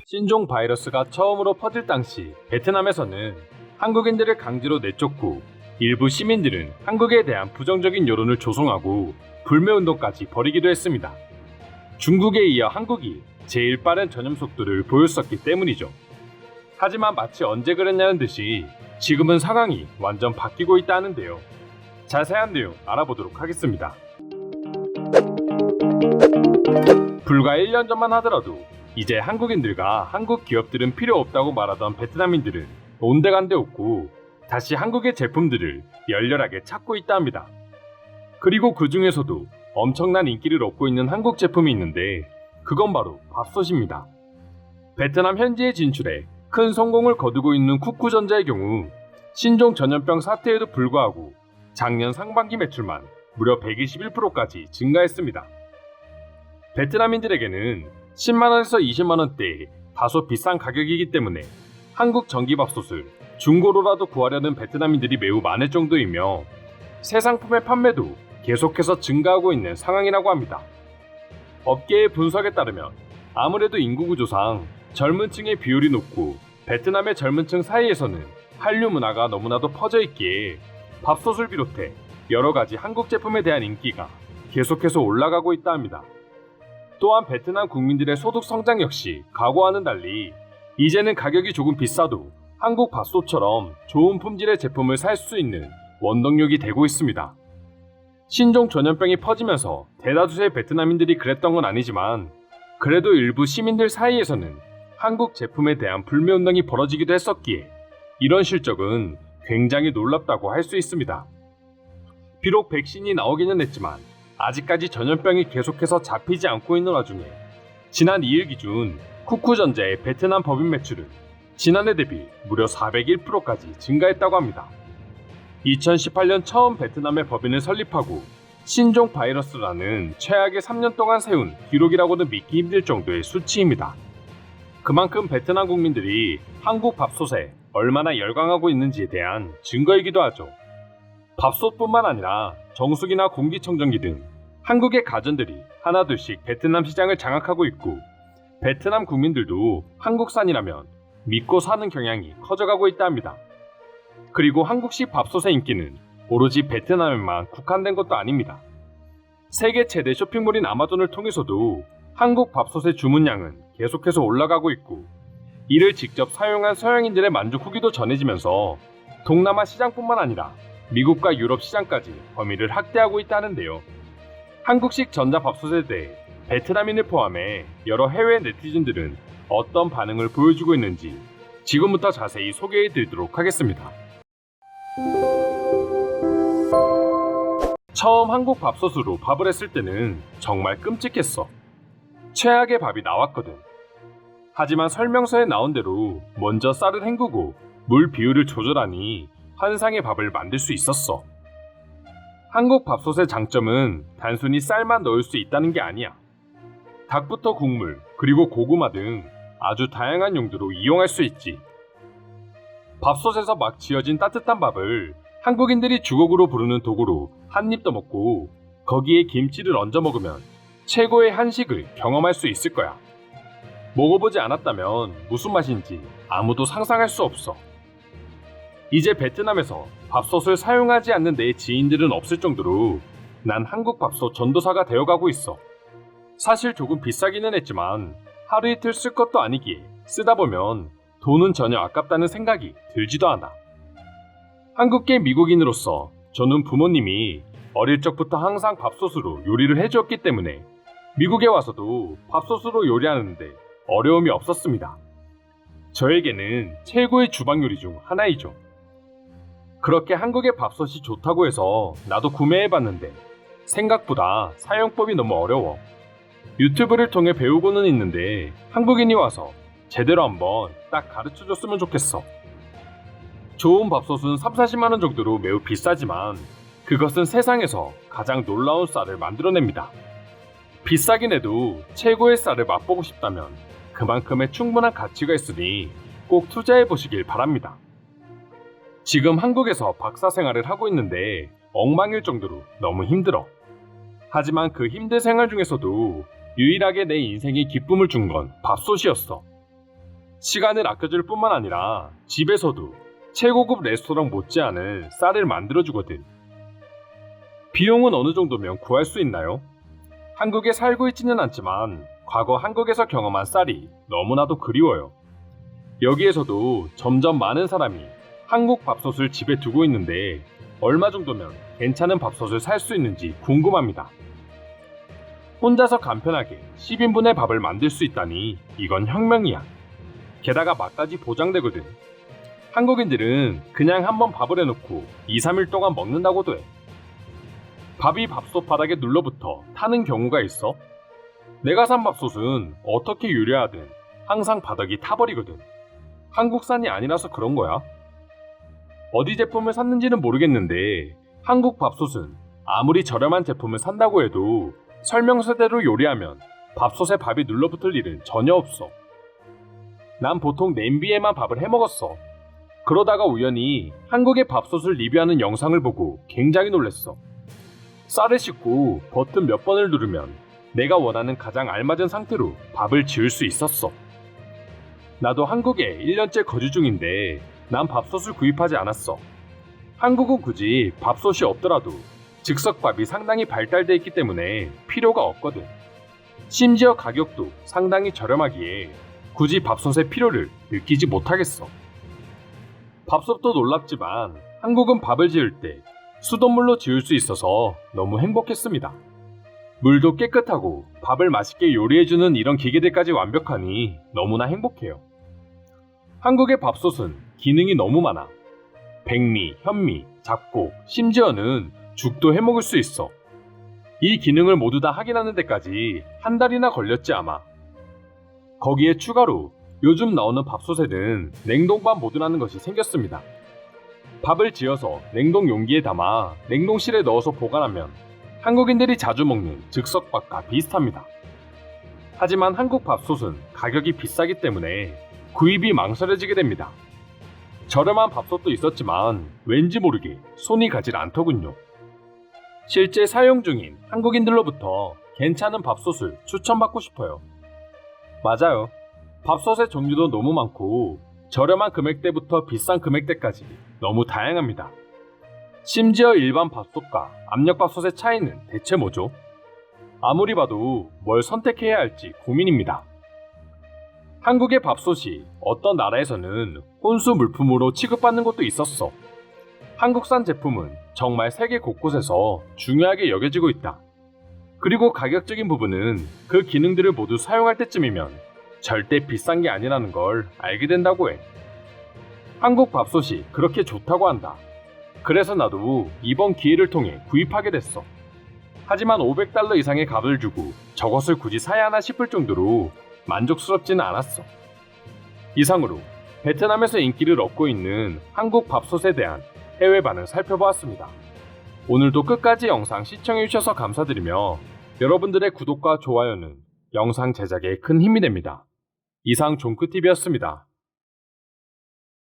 신종 바이러스가 처음으로 퍼질 당시 베트남에서는 한국인들을 강제로 내쫓고 일부 시민들은 한국에 대한 부정적인 여론을 조성하고 불매운동까지 벌이기도 했습니다. 중국에 이어 한국이 제일 빠른 전염 속도를 보였었기 때문이죠. 하지만 마치 언제 그랬냐는 듯이 지금은 상황이 완전 바뀌고 있다 하는데요. 자세한 내용 알아보도록 하겠습니다. 불과 1년 전만 하더라도 이제 한국인들과 한국 기업들은 필요 없다고 말하던 베트남인들은 온데간데 없고 다시 한국의 제품들을 열렬하게 찾고 있다 합니다. 그리고 그 중에서도 엄청난 인기를 얻고 있는 한국 제품이 있는데 그건 바로 밥솥입니다. 베트남 현지의 진출에 큰 성공을 거두고 있는 쿠쿠전자의 경우 신종 전염병 사태에도 불구하고 작년 상반기 매출만 무려 121%까지 증가했습니다. 베트남인들에게는 10만원에서 20만원대의 다소 비싼 가격이기 때문에 한국 전기밥솥을 중고로라도 구하려는 베트남인들이 매우 많을 정도이며 새 상품의 판매도 계속해서 증가하고 있는 상황이라고 합니다. 업계의 분석에 따르면 아무래도 인구 구조상 젊은 층의 비율이 높고 베트남의 젊은 층 사이에서는 한류 문화가 너무나도 퍼져 있기에 밥솥을 비롯해 여러 가지 한국 제품에 대한 인기가 계속해서 올라가고 있다 합니다. 또한 베트남 국민들의 소득 성장 역시 과거와는 달리 이제는 가격이 조금 비싸도 한국 밥솥처럼 좋은 품질의 제품을 살 수 있는 원동력이 되고 있습니다. 신종 전염병이 퍼지면서 대다수의 베트남인들이 그랬던 건 아니지만 그래도 일부 시민들 사이에서는 한국 제품에 대한 불매운동이 벌어지기도 했었기에 이런 실적은 굉장히 놀랍다고 할 수 있습니다. 비록 백신이 나오기는 했지만 아직까지 전염병이 계속해서 잡히지 않고 있는 와중에 지난 2일 기준 쿠쿠전자의 베트남 법인 매출은 지난해 대비 무려 401%까지 증가했다고 합니다. 2018년 처음 베트남의 법인을 설립하고 신종 바이러스라는 최악의 3년 동안 세운 기록이라고는 믿기 힘들 정도의 수치입니다. 그만큼 베트남 국민들이 한국 밥솥에 얼마나 열광하고 있는지에 대한 증거이기도 하죠. 밥솥뿐만 아니라 정수기나 공기청정기 등 한국의 가전들이 하나둘씩 베트남 시장을 장악하고 있고 베트남 국민들도 한국산이라면 믿고 사는 경향이 커져가고 있다 합니다. 그리고 한국식 밥솥의 인기는 오로지 베트남에만 국한된 것도 아닙니다. 세계 최대 쇼핑몰인 아마존을 통해서도 한국 밥솥의 주문량은 계속해서 올라가고 있고 이를 직접 사용한 서양인들의 만족 후기도 전해지면서 동남아 시장뿐만 아니라 미국과 유럽 시장까지 범위를 확대하고 있다는데요. 한국식 전자밥솥에 대해 베트남인을 포함해 여러 해외 네티즌들은 어떤 반응을 보여주고 있는지 지금부터 자세히 소개해드리도록 하겠습니다. 처음 한국 밥솥으로 밥을 했을 때는 정말 끔찍했어. 최악의 밥이 나왔거든. 하지만 설명서에 나온 대로 먼저 쌀을 헹구고 물 비율을 조절하니 환상의 밥을 만들 수 있었어. 한국 밥솥의 장점은 단순히 쌀만 넣을 수 있다는 게 아니야. 닭부터 국물, 그리고 고구마 등 아주 다양한 용도로 이용할 수 있지. 밥솥에서 막 지어진 따뜻한 밥을 한국인들이 주걱으로 부르는 도구로 한 입 떠먹고 거기에 김치를 얹어 먹으면 최고의 한식을 경험할 수 있을 거야. 먹어보지 않았다면 무슨 맛인지 아무도 상상할 수 없어. 이제 베트남에서 밥솥을 사용하지 않는 내 지인들은 없을 정도로 난 한국 밥솥 전도사가 되어가고 있어. 사실 조금 비싸기는 했지만 하루 이틀 쓸 것도 아니기에 쓰다 보면 돈은 전혀 아깝다는 생각이 들지도 않아. 한국계 미국인으로서 저는 부모님이 어릴 적부터 항상 밥솥으로 요리를 해주었기 때문에 미국에 와서도 밥솥으로 요리하는데 어려움이 없었습니다. 저에게는 최고의 주방 요리 중 하나이죠. 그렇게 한국의 밥솥이 좋다고 해서 나도 구매해봤는데 생각보다 사용법이 너무 어려워. 유튜브를 통해 배우고는 있는데 한국인이 와서 제대로 한번 딱 가르쳐줬으면 좋겠어. 좋은 밥솥은 30-40만원 정도로 매우 비싸지만 그것은 세상에서 가장 놀라운 쌀을 만들어냅니다. 비싸긴 해도 최고의 쌀을 맛보고 싶다면 그만큼의 충분한 가치가 있으니 꼭 투자해보시길 바랍니다. 지금 한국에서 박사 생활을 하고 있는데 엉망일 정도로 너무 힘들어. 하지만 그 힘든 생활 중에서도 유일하게 내 인생에 기쁨을 준 건 밥솥이었어. 시간을 아껴줄 뿐만 아니라 집에서도 최고급 레스토랑 못지않은 쌀을 만들어주거든. 비용은 어느 정도면 구할 수 있나요? 한국에 살고 있지는 않지만 과거 한국에서 경험한 쌀이 너무나도 그리워요. 여기에서도 점점 많은 사람이 한국 밥솥을 집에 두고 있는데 얼마 정도면 괜찮은 밥솥을 살 수 있는지 궁금합니다. 혼자서 간편하게 10인분의 밥을 만들 수 있다니 이건 혁명이야. 게다가 맛까지 보장되거든. 한국인들은 그냥 한번 밥을 해놓고 2, 3일 동안 먹는다고도 해. 밥이 밥솥 바닥에 눌러붙어 타는 경우가 있어. 내가 산 밥솥은 어떻게 요리하든 항상 바닥이 타버리거든. 한국산이 아니라서 그런 거야. 어디 제품을 샀는지는 모르겠는데 한국 밥솥은 아무리 저렴한 제품을 산다고 해도 설명서대로 요리하면 밥솥에 밥이 눌러붙을 일은 전혀 없어. 난 보통 냄비에만 밥을 해먹었어. 그러다가 우연히 한국의 밥솥을 리뷰하는 영상을 보고 굉장히 놀랐어. 쌀을 씻고 버튼 몇 번을 누르면 내가 원하는 가장 알맞은 상태로 밥을 지을 수 있었어. 나도 한국에 1년째 거주 중인데 난 밥솥을 구입하지 않았어. 한국은 굳이 밥솥이 없더라도 즉석밥이 상당히 발달되어 있기 때문에 필요가 없거든. 심지어 가격도 상당히 저렴하기에 굳이 밥솥의 필요를 느끼지 못하겠어. 밥솥도 놀랍지만 한국은 밥을 지을 때 수돗물로 지을 수 있어서 너무 행복했습니다. 물도 깨끗하고 밥을 맛있게 요리해주는 이런 기계들까지 완벽하니 너무나 행복해요. 한국의 밥솥은 기능이 너무 많아. 백미, 현미, 잡곡, 심지어는 죽도 해먹을 수 있어. 이 기능을 모두 다 확인하는 데까지 한 달이나 걸렸지 아마. 거기에 추가로 요즘 나오는 밥솥에는 냉동밥 모드라는 것이 생겼습니다. 밥을 지어서 냉동 용기에 담아 냉동실에 넣어서 보관하면 한국인들이 자주 먹는 즉석밥과 비슷합니다. 하지만 한국 밥솥은 가격이 비싸기 때문에 구입이 망설여지게 됩니다. 저렴한 밥솥도 있었지만 왠지 모르게 손이 가질 않더군요. 실제 사용 중인 한국인들로부터 괜찮은 밥솥을 추천받고 싶어요. 맞아요. 밥솥의 종류도 너무 많고 저렴한 금액대부터 비싼 금액대까지 너무 다양합니다. 심지어 일반 밥솥과 압력밥솥의 차이는 대체 뭐죠? 아무리 봐도 뭘 선택해야 할지 고민입니다. 한국의 밥솥이 어떤 나라에서는 혼수 물품으로 취급받는 곳도 있었어. 한국산 제품은 정말 세계 곳곳에서 중요하게 여겨지고 있다. 그리고 가격적인 부분은 그 기능들을 모두 사용할 때쯤이면 절대 비싼 게 아니라는 걸 알게 된다고 해. 한국 밥솥이 그렇게 좋다고 한다. 그래서 나도 이번 기회를 통해 구입하게 됐어. 하지만 $500 이상의 값을 주고 저것을 굳이 사야 하나 싶을 정도로 만족스럽지는 않았어. 이상으로 베트남에서 인기를 얻고 있는 한국 밥솥에 대한 해외 반응 살펴보았습니다. 오늘도 끝까지 영상 시청해주셔서 감사드리며 여러분들의 구독과 좋아요는 영상 제작에 큰 힘이 됩니다. 이상 종크TV였습니다.